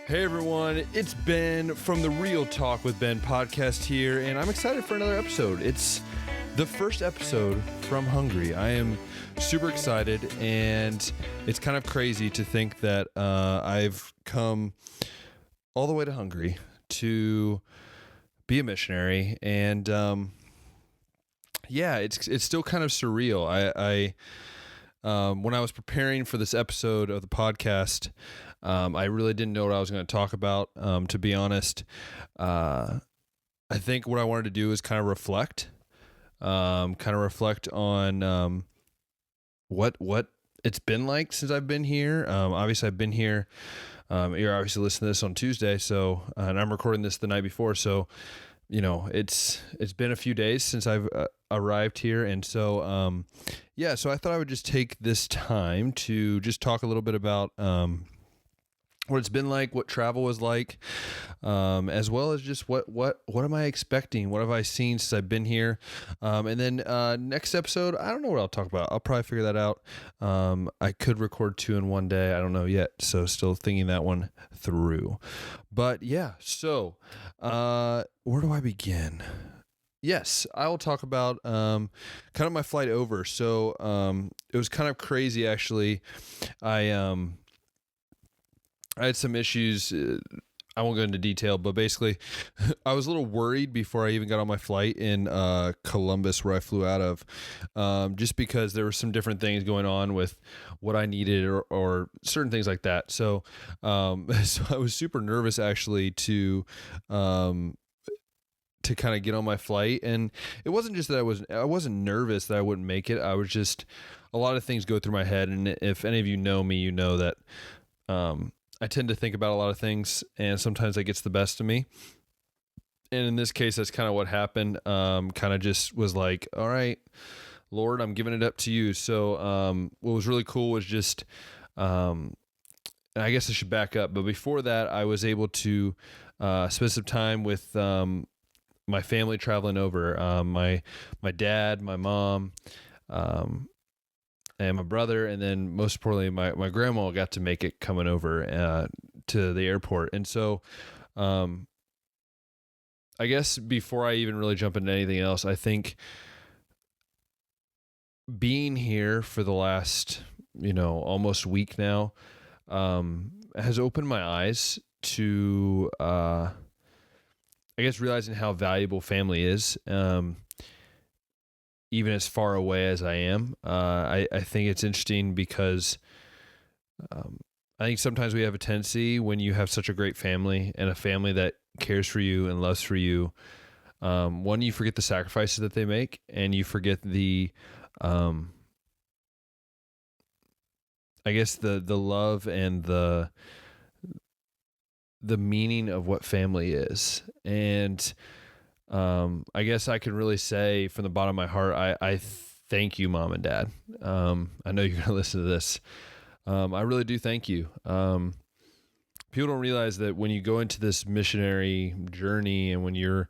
Hey everyone, it's Ben from the Real Talk with Ben podcast here, and I'm excited for another episode. It's the first episode from Hungary. I am super excited, and it's kind of crazy to think that I've come all the way to Hungary to be a missionary, and it's still kind of surreal. I when I was preparing for this episode of the podcast, I really didn't know what I was going to talk about. To be honest, I think what I wanted to do is kind of reflect on what it's been like since I've been here. Obviously, I've been here. You're obviously listening to this on Tuesday, so and I'm recording this the night before, so it's been a few days since I've arrived here, and so so I thought I would just take this time to just talk a little bit about what it's been like, what travel was like, as well as just what am I expecting? What have I seen since I've been here? And then next episode, I don't know what I'll talk about. I'll probably figure that out. I could record 2 in one day. I don't know yet. So still thinking that one through. But yeah, so where do I begin? Yes, I will talk about kind of my flight over. So it was kind of crazy, actually. I had some issues. I won't go into detail, but basically, I was a little worried before I even got on my flight in Columbus, where I flew out of, just because there were some different things going on with what I needed or certain things like that. So, so I was super nervous actually to kind of get on my flight, and it wasn't just that I wasn't nervous that I wouldn't make it. I was just, a lot of things go through my head, and if any of you know me, you know that I tend to think about a lot of things, and sometimes that gets the best of me. And in this case, that's kind of what happened. Kind of just was like, all right, Lord, I'm giving it up to you. So what was really cool was just, and I guess I should back up, but before that, I was able to spend some time with my family traveling over. My dad, my mom, and my brother, and then most importantly, my grandma got to make it coming over to the airport. And so I guess before I even really jump into anything else, I think being here for the last, almost week now has opened my eyes to, I guess, realizing how valuable family is. Even as far away as I am. I think it's interesting because I think sometimes we have a tendency, when you have such a great family and a family that cares for you and loves for you, one, you forget the sacrifices that they make, and you forget the, I guess the love and the meaning of what family is. And I guess I can really say from the bottom of my heart, I thank you, Mom and Dad. I know you're going to listen to this. I really do thank you. People don't realize that when you go into this missionary journey, and when you're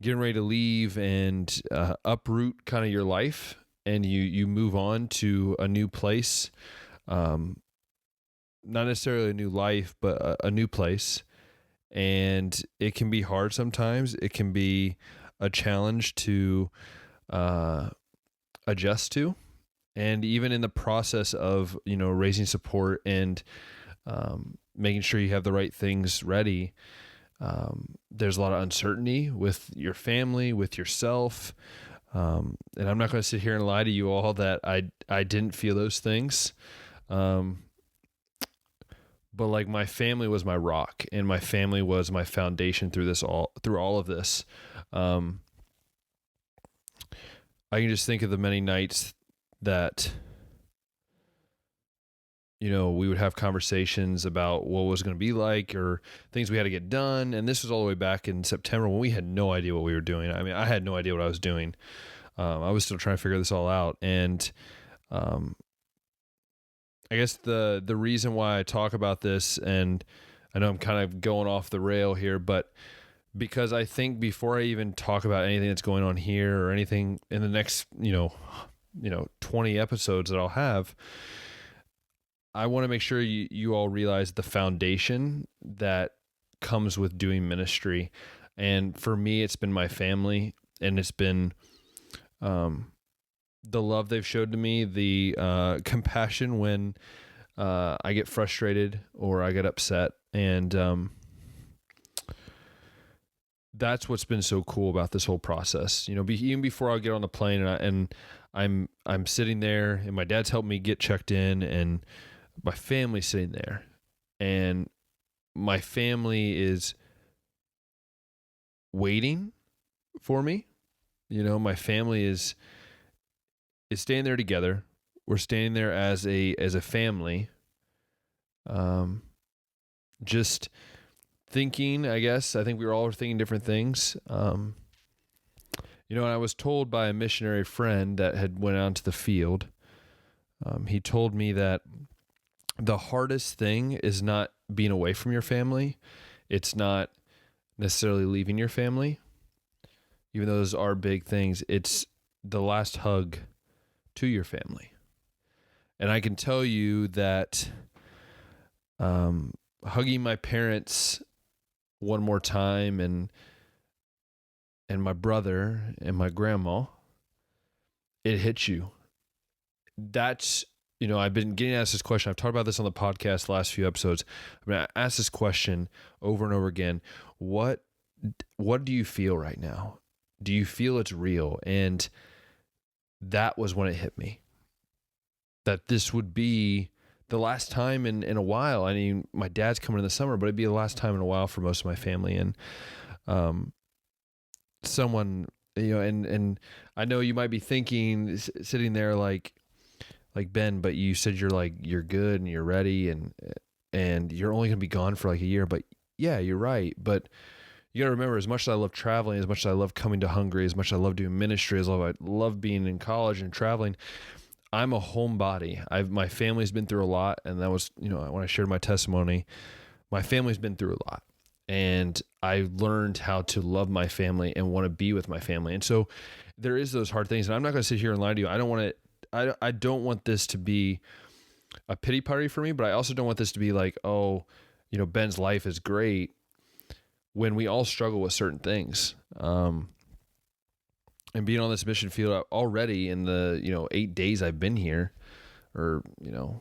getting ready to leave and uproot kind of your life, and you move on to a new place, not necessarily a new life, but a new place. And it can be hard sometimes. It can be a challenge to adjust to. And even in the process of, raising support and making sure you have the right things ready, there's a lot of uncertainty with your family, with yourself. And I'm not going to sit here and lie to you all that I didn't feel those things. But like, my family was my rock, and my family was my foundation through all of this. I can just think of the many nights that, we would have conversations about what was going to be like, or things we had to get done. And this was all the way back in September, when we had no idea what we were doing. I mean, I had no idea what I was doing. I was still trying to figure this all out. And, I guess the reason why I talk about this, and I know I'm kind of going off the rail here, but because I think before I even talk about anything that's going on here or anything in the next, 20 episodes that I'll have, I want to make sure you all realize the foundation that comes with doing ministry. And for me, it's been my family, and it's been the love they've showed to me, the compassion when I get frustrated or I get upset. And that's what's been so cool about this whole process. Even before I get on the plane and I'm sitting there, and my dad's helped me get checked in, and my family's sitting there, and my family is waiting for me. My family is staying there together. We're staying there as a family. Just thinking, I guess. I think we were all thinking different things. And I was told by a missionary friend that had went out to the field. He told me that the hardest thing is not being away from your family. It's not necessarily leaving your family, even though those are big things. It's the last hug to your family. And I can tell you that hugging my parents one more time, and my brother and my grandma, it hits you. That's, I've been getting asked this question. I've talked about this on the podcast the last few episodes. I've been asked this question over and over again. What do you feel right now? Do you feel it's real? And that was when it hit me, that this would be the last time in a while. I mean, my dad's coming in the summer, but it'd be the last time in a while for most of my family. And someone, and I know you might be thinking, sitting there like Ben, but you said you're good and you're ready, and you're only going to be gone for like a year. But yeah, you're right. But you got to remember, as much as I love traveling, as much as I love coming to Hungary, as much as I love doing ministry, as I love being in college and traveling, I'm a homebody. My family's been through a lot, and that was, when I shared my testimony, my family's been through a lot, and I learned how to love my family and want to be with my family. And so there is those hard things, and I'm not going to sit here and lie to you. I don't want this to be a pity party for me, but I also don't want this to be like, oh, Ben's life is great, when we all struggle with certain things. And being on this mission field already in the, 8 days I've been here, or,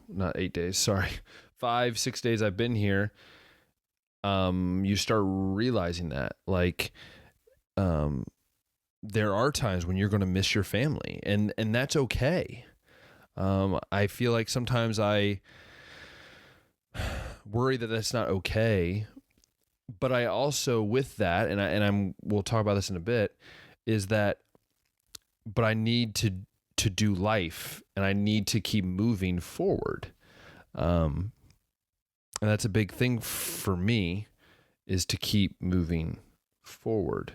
not 8 days, sorry, 5-6 days I've been here, you start realizing that, there are times when you're going to miss your family, and that's okay. I feel like sometimes I worry that that's not okay, but I also, with that, we'll talk about this in a bit, is that, but I need to do life, and I need to keep moving forward. And that's a big thing for me, is to keep moving forward.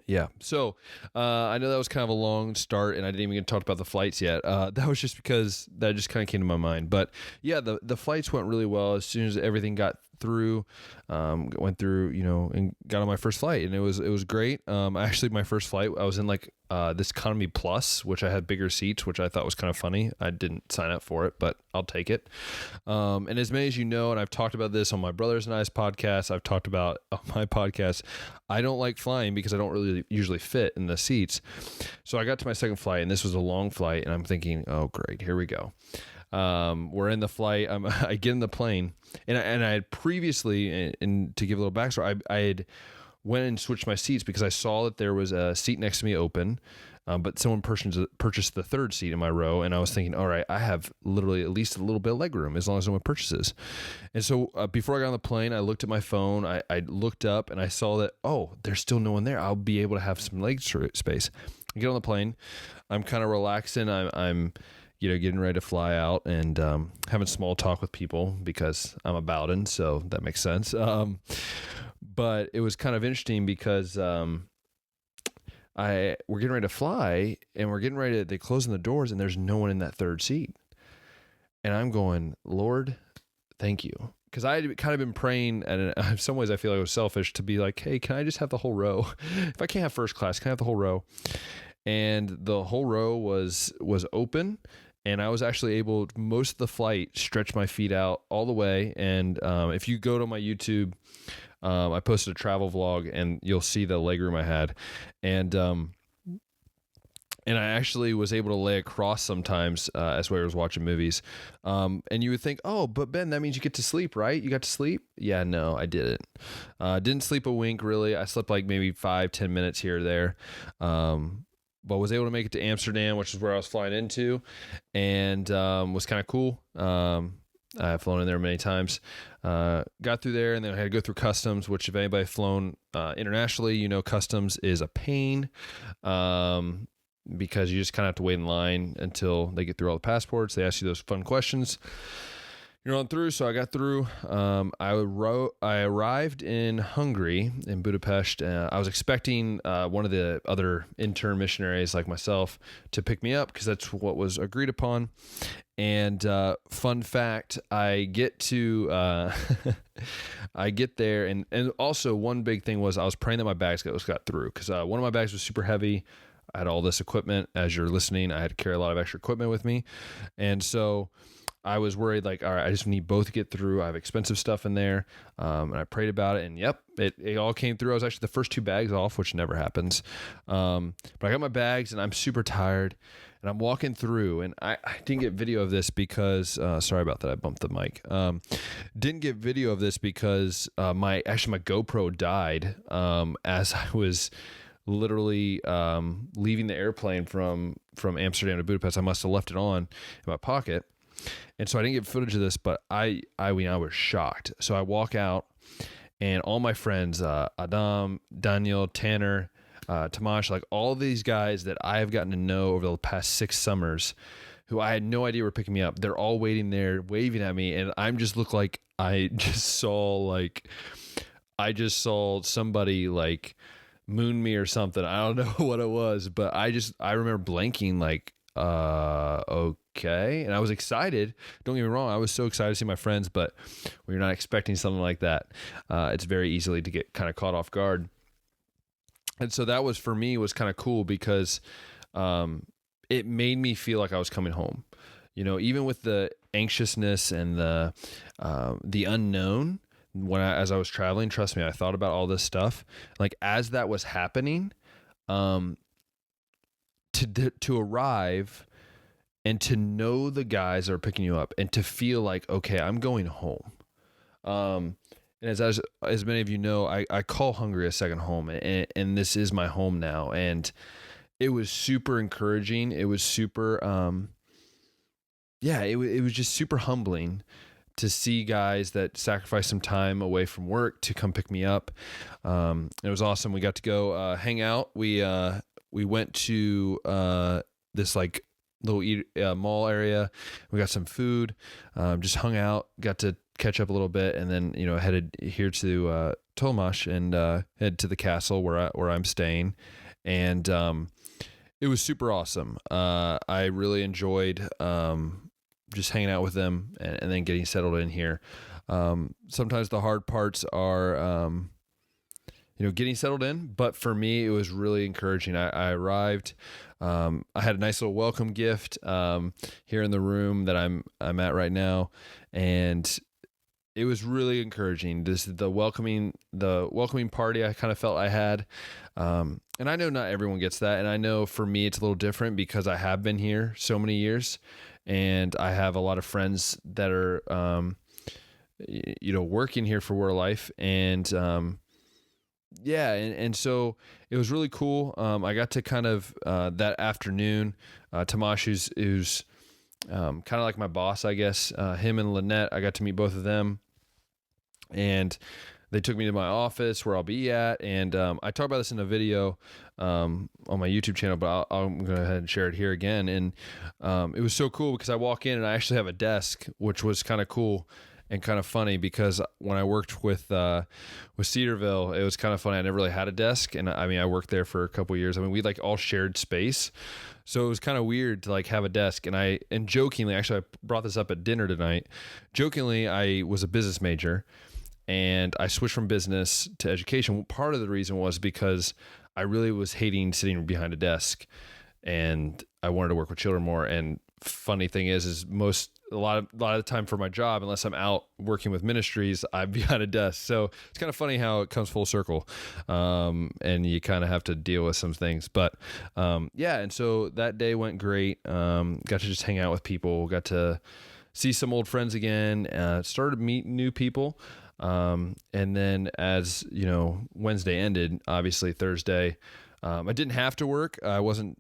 Yeah. So, I know that was kind of a long start, and I didn't even get to talk about the flights yet. That was just because that just kind of came to my mind. But yeah, the flights went really well. As soon as everything got through, went through, and got on my first flight, and it was great. Actually, my first flight, I was in this economy plus, which I had bigger seats, which I thought was kind of funny. I didn't sign up for it, but I'll take it. And as many as you know, and I've talked about this on my brothers and I's podcast, I've talked about on my podcast, I don't like flying because I don't really usually fit in the seats. So I got to my second flight, and this was a long flight, and I'm thinking, oh great, here we go. We're in the flight. I get in the plane, and I had previously, and to give a little backstory, I had went and switched my seats because I saw that there was a seat next to me open, but someone purchased the third seat in my row, and I was thinking, all right, I have literally at least a little bit of leg room as long as someone purchases. And so before I got on the plane, I looked at my phone, I looked up, and I saw that, oh, there's still no one there. I'll be able to have some leg space. I get on the plane, I'm kind of relaxing, I'm getting ready to fly out, and having small talk with people because I'm a Bowden, so that makes sense. But it was kind of interesting because we're getting ready to fly, and they're closing the doors, and there's no one in that third seat. And I'm going, Lord, thank you. Because I had kind of been praying, and in some ways I feel like I was selfish, to be like, hey, can I just have the whole row? If I can't have first class, can I have the whole row? And the whole row was open, and I was actually able, most of the flight, stretch my feet out all the way. And if you go to my YouTube, I posted a travel vlog, and you'll see the legroom I had. And I actually was able to lay across sometimes as I was watching movies. And you would think, oh, but Ben, that means you get to sleep, right? You got to sleep? Yeah, no, I didn't. Didn't sleep a wink, really. I slept like maybe 5-10 minutes here or there. But was able to make it to Amsterdam, which is where I was flying into, and was kind of cool. I've flown in there many times. Got through there, and then I had to go through customs, which if anybody's flown internationally, you know customs is a pain. Because you just kind of have to wait in line until they get through all the passports. They ask you those fun questions. You're on through, so I got through. I arrived in Hungary, in Budapest. I was expecting one of the other intern missionaries like myself to pick me up because that's what was agreed upon. And fun fact, I get to I get there, and also one big thing was I was praying that my bags got through, because one of my bags was super heavy. I had all this equipment. As you're listening, I had to carry a lot of extra equipment with me. And so I was worried, like, all right, I just need both to get through. I have expensive stuff in there. And I prayed about it, and yep, it all came through. I was actually the first 2 bags off, which never happens. But I got my bags, and I'm super tired, and I'm walking through, and I didn't get video of this because, sorry about that, I bumped the mic. Didn't get video of this because my GoPro died as I was literally leaving the airplane from Amsterdam to Budapest. I must have left it on in my pocket, and so I didn't get footage of this, but I was shocked. So I walk out, and all my friends, Adam, Daniel, Tanner, Tomasz, like all these guys that I have gotten to know over the past 6 summers, who I had no idea were picking me up, they're all waiting there waving at me, and I'm just look like I just saw somebody like moon me or something. I don't know what it was, but I remember blanking like, okay. And I was excited. Don't get me wrong. I was so excited to see my friends, but when you're not expecting something like that, it's very easily to get kind of caught off guard. And so that was, for me, was kind of cool because, it made me feel like I was coming home, you know, even with the anxiousness and the unknown. As I was traveling, trust me, I thought about all this stuff. Like as that was happening, to arrive and to know the guys that are picking you up and to feel like, okay, I'm going home. And as many of you know, I call Hungary a second home, and this is my home now. And it was super encouraging. It was super, it was just super humbling to see guys that sacrifice some time away from work to come pick me up. It was awesome. We got to go hang out. We went to this like little mall area. We got some food, just hung out, got to catch up a little bit, and then headed here to Tomasz and head to the castle where I'm staying. And it was super awesome. I really enjoyed just hanging out with them and then getting settled in here. Sometimes the hard parts are, getting settled in, but for me, it was really encouraging. I arrived, I had a nice little welcome gift, here in the room that I'm at right now. And it was really encouraging. The welcoming party I kind of felt I had. And I know not everyone gets that. And I know for me, it's a little different because I have been here so many years. And I have a lot of friends that are, working here for War Life. And, and so it was really cool. I got to kind of, that afternoon, Tomasz, who's kind of like my boss, I guess, him and Lynette, I got to meet both of them. And they took me to my office where I'll be at. And I talked about this in a video on my YouTube channel, but I'll go ahead and share it here again. And it was so cool because I walk in and I actually have a desk, which was kind of cool and kind of funny because when I worked with Cedarville, it was kind of funny. I never really had a desk. And I worked there for a couple of years. We like all shared space. So it was kind of weird to like have a desk. And jokingly, actually, I brought this up at dinner tonight. Jokingly, I was a business major. And I switched from business to education. Part of the reason was because I really was hating sitting behind a desk, and I wanted to work with children more. And funny thing is a lot of the time for my job, unless I'm out working with ministries, I'm behind a desk. So it's kind of funny how it comes full circle, and you kind of have to deal with some things. But yeah, and so that day went great. Got to just hang out with people, got to see some old friends again, started to meet new people. And then as Wednesday ended, obviously Thursday, I didn't have to work. I wasn't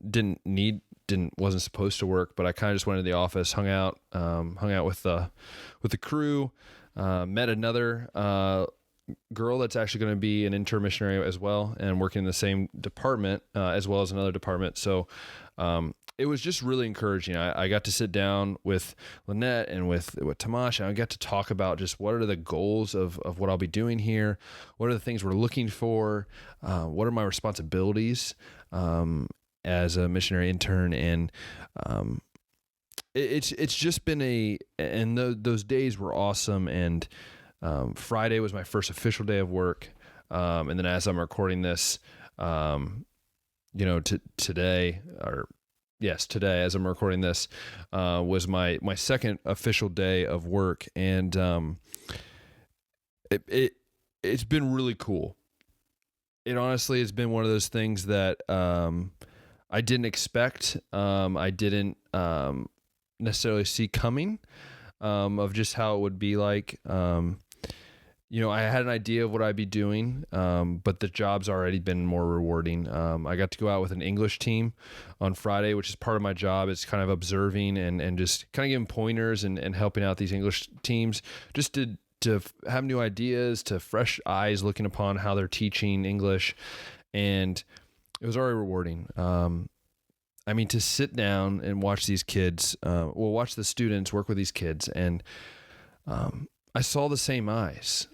supposed to work, but I kind of just went to the office, hung out with the crew, met another girl that's actually going to be an intern missionary as well, and working in the same department as well as another department. So it was just really encouraging. I got to sit down with Lynette and with Tomash, and I got to talk about just what are the goals of what I'll be doing here, what are the things we're looking for, what are my responsibilities as a missionary intern, and it's just been those days were awesome. And Friday was my first official day of work, and then as I'm recording this, today, as I'm recording this, was my second official day of work, and it's been really cool. It honestly has been one of those things that I didn't expect. I didn't necessarily see coming, of just how it would be like. I had an idea of what I'd be doing, but the job's already been more rewarding. I got to go out with an English team on Friday, which is part of my job. It's kind of observing and just kind of giving pointers and helping out these English teams, just to have new ideas, to fresh eyes looking upon how they're teaching English. And it was already rewarding. To sit down and watch these kids, watch the students work with these kids, and I saw the same eyes.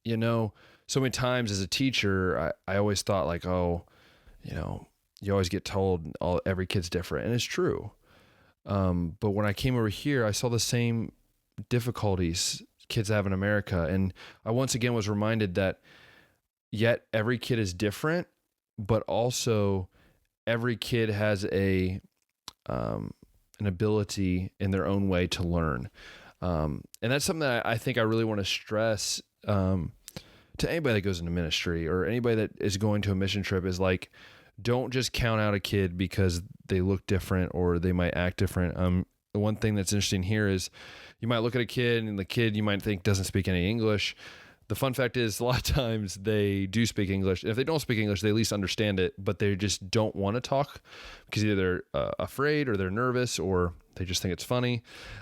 So many times as a teacher, I always thought like, you always get told every kid's different, and it's true. But when I came over here, I saw the same difficulties kids have in America, and I once again was reminded that yet every kid is different, but also every kid has an ability in their own way to learn. And that's something that I think I really want to stress to anybody that goes into ministry or anybody that is going to a mission trip, is like, don't just count out a kid because they look different or they might act different. The one thing that's interesting here is you might look at a kid and the kid you might think doesn't speak any English. The fun fact is a lot of times they do speak English. If they don't speak English, they at least understand it, but they just don't want to talk because either they're afraid or they're nervous or they just think it's funny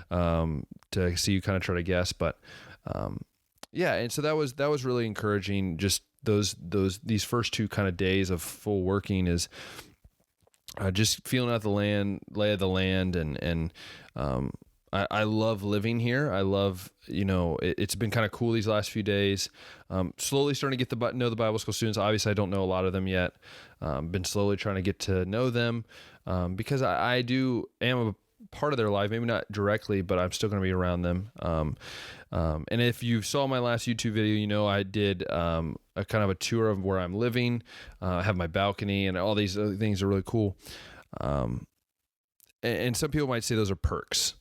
to see you kind of try to guess. But and so that was really encouraging. Just these first two kind of days of full working is just feeling out the lay of the land, and I love living here. I love, it's been kind of cool these last few days. Slowly starting to get to know the Bible school students. Obviously, I don't know a lot of them yet. Been slowly trying to get to know them because I am a part of their life, maybe not directly, but I'm still going to be around them. And if you saw my last YouTube video, I did a kind of a tour of where I'm living. I have my balcony, and all these other things are really cool. And some people might say those are perks.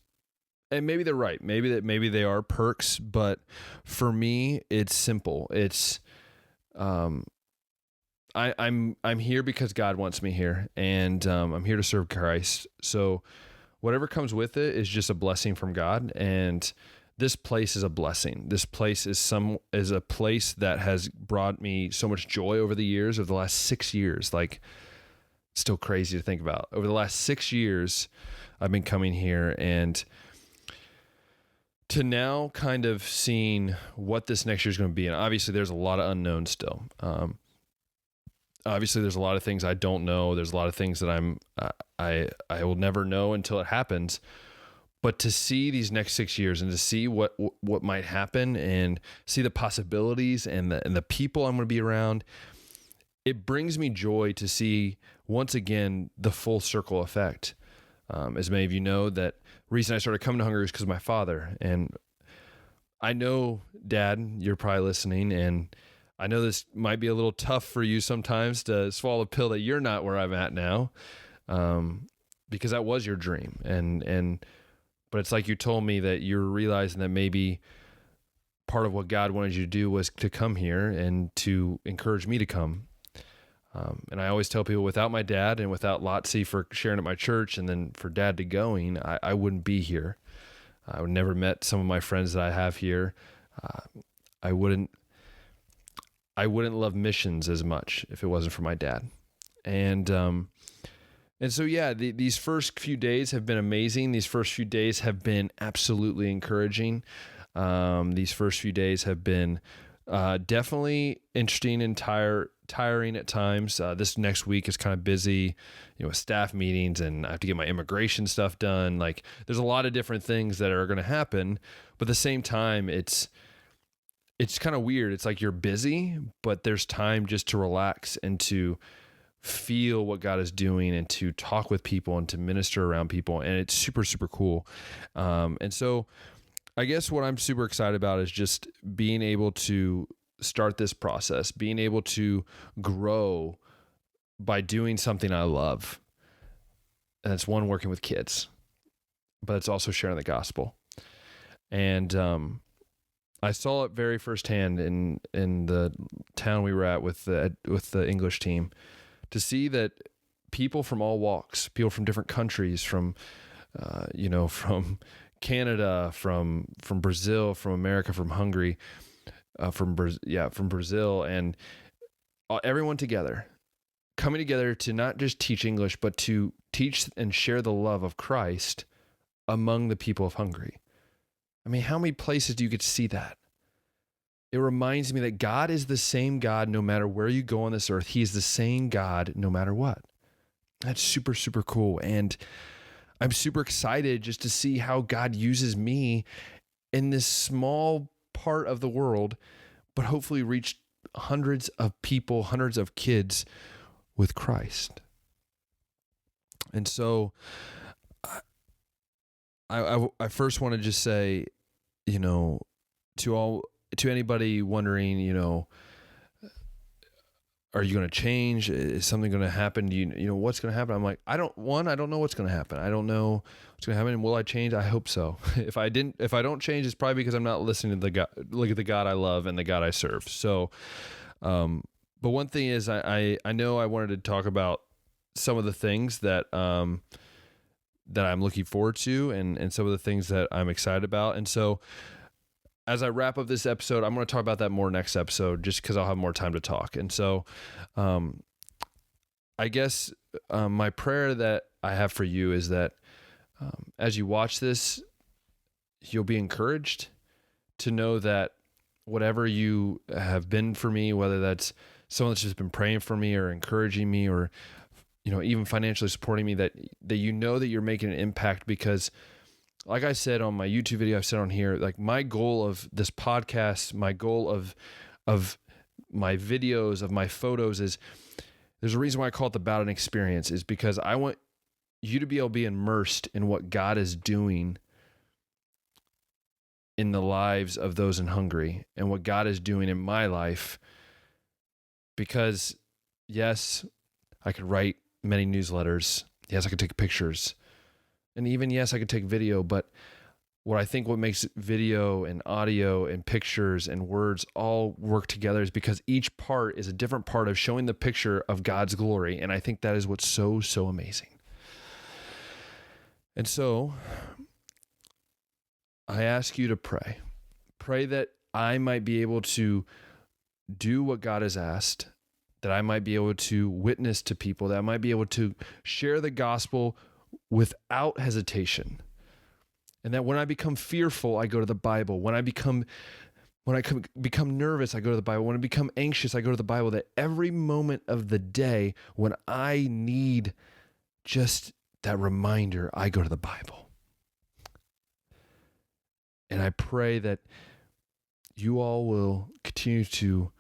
And maybe they're right. Maybe they are perks, but for me, it's simple. It's I'm here because God wants me here, and I'm here to serve Christ. So whatever comes with it is just a blessing from God, and this place is a blessing. This place is a place that has brought me so much joy over the years, over the last 6 years. Like, still crazy to think about. Over the last 6 years, I've been coming here, and to now kind of seeing what this next year is going to be. And obviously there's a lot of unknowns still. Obviously there's a lot of things I don't know. There's a lot of things that I will never know until it happens. But to see these next 6 years and to see what might happen and see the possibilities and the people I'm going to be around, it brings me joy to see once again the full circle effect. As many of you know, that reason I started coming to Hungary is because of my father. And I know, Dad, you're probably listening, and I know this might be a little tough for you sometimes to swallow the pill that you're not where I'm at now, because that was your dream. But it's like you told me that you're realizing that maybe part of what God wanted you to do was to come here and to encourage me to come. And I always tell people, without my dad and without Lotzi for sharing at my church, and then for Dad to going, I wouldn't be here. I would never met some of my friends that I have here. I wouldn't love missions as much if it wasn't for my dad. And so, yeah, these first few days have been amazing. These first few days have been absolutely encouraging. These first few days have been definitely interesting and tiring at times. This next week is kind of busy, with staff meetings, and I have to get my immigration stuff done. Like, there's a lot of different things that are going to happen, but at the same time, it's kind of weird. It's like you're busy, but there's time just to relax and to feel what God is doing and to talk with people and to minister around people. And it's super, super cool. And so I guess what I'm super excited about is just being able to start this process, being able to grow by doing something I love. And it's one, working with kids, but it's also sharing the gospel. And I saw it very firsthand in the town we were at with the English team, to see that people from all walks, people from different countries, from Canada, from Brazil, from America, from Hungary, from Brazil, and everyone together, coming together to not just teach English, but to teach and share the love of Christ among the people of Hungary. I mean, how many places do you get to see that? It reminds me that God is the same God no matter where you go on this earth. He is the same God no matter what. That's super, super cool. And I'm super excited just to see how God uses me in this small part of the world, but hopefully reach hundreds of people, hundreds of kids with Christ. And so I first want to just say, to anybody wondering, are you going to change? Is something going to happen? Do you know what's going to happen? I'm like, I don't know what's going to happen. I don't know what's going to happen. And will I change? I hope so. If I don't change, it's probably because I'm not listening to the God I love and the God I serve. So, but one thing is, I know I wanted to talk about some of the things that I'm looking forward to, and some of the things that I'm excited about. And so, as I wrap up this episode, I'm going to talk about that more next episode, just because I'll have more time to talk. And so, I guess my prayer that I have for you is that as you watch this, you'll be encouraged to know that whatever you have been for me, whether that's someone that's just been praying for me or encouraging me, or even financially supporting me, that that you're making an impact. Because, like I said on my YouTube video, I've said on here, like, my goal of this podcast, my goal of my videos, of my photos, is, there's a reason why I call it the Bowden experience, is because I want you to be able to be immersed in what God is doing in the lives of those in Hungary, and what God is doing in my life. Because, yes, I could write many newsletters. Yes, I could take pictures. And even, yes, I could take video, but what makes video and audio and pictures and words all work together is because each part is a different part of showing the picture of God's glory. And I think that is what's so, so amazing. And so I ask you to pray that I might be able to do what God has asked, that I might be able to witness to people, that I might be able to share the gospel without hesitation. And that when I become fearful, I go to the Bible. When I become nervous, I go to the Bible. When I become anxious, I go to the Bible. That every moment of the day, when I need just that reminder, I go to the Bible. And I pray that you all will continue to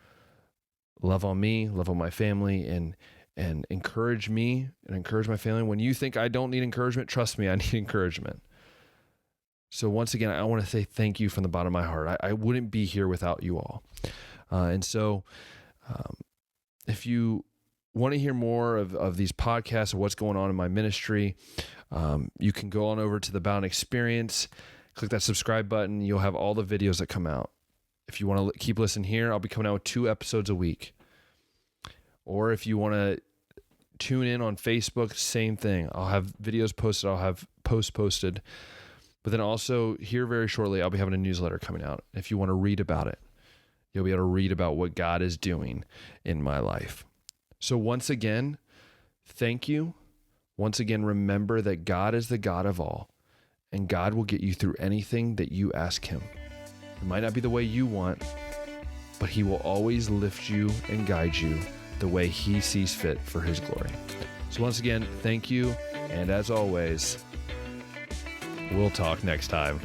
love on me, love on my family, and encourage me and encourage my family. When you think I don't need encouragement, trust me, I need encouragement. So once again, I want to say thank you from the bottom of my heart. I wouldn't be here without you all. And so if you want to hear more of these podcasts of what's going on in my ministry, you can go on over to the Bowden Experience, click that subscribe button. You'll have all the videos that come out. If you want to keep listening here, I'll be coming out with 2 episodes a week. Or if you want to tune in on Facebook, same thing. I'll have videos posted. I'll have posts posted. But then also here very shortly, I'll be having a newsletter coming out. If you want to read about it, you'll be able to read about what God is doing in my life. So once again, thank you. Once again, remember that God is the God of all, and God will get you through anything that you ask him. It might not be the way you want, but he will always lift you and guide you the way he sees fit for his glory. So once again, thank you. And as always, we'll talk next time.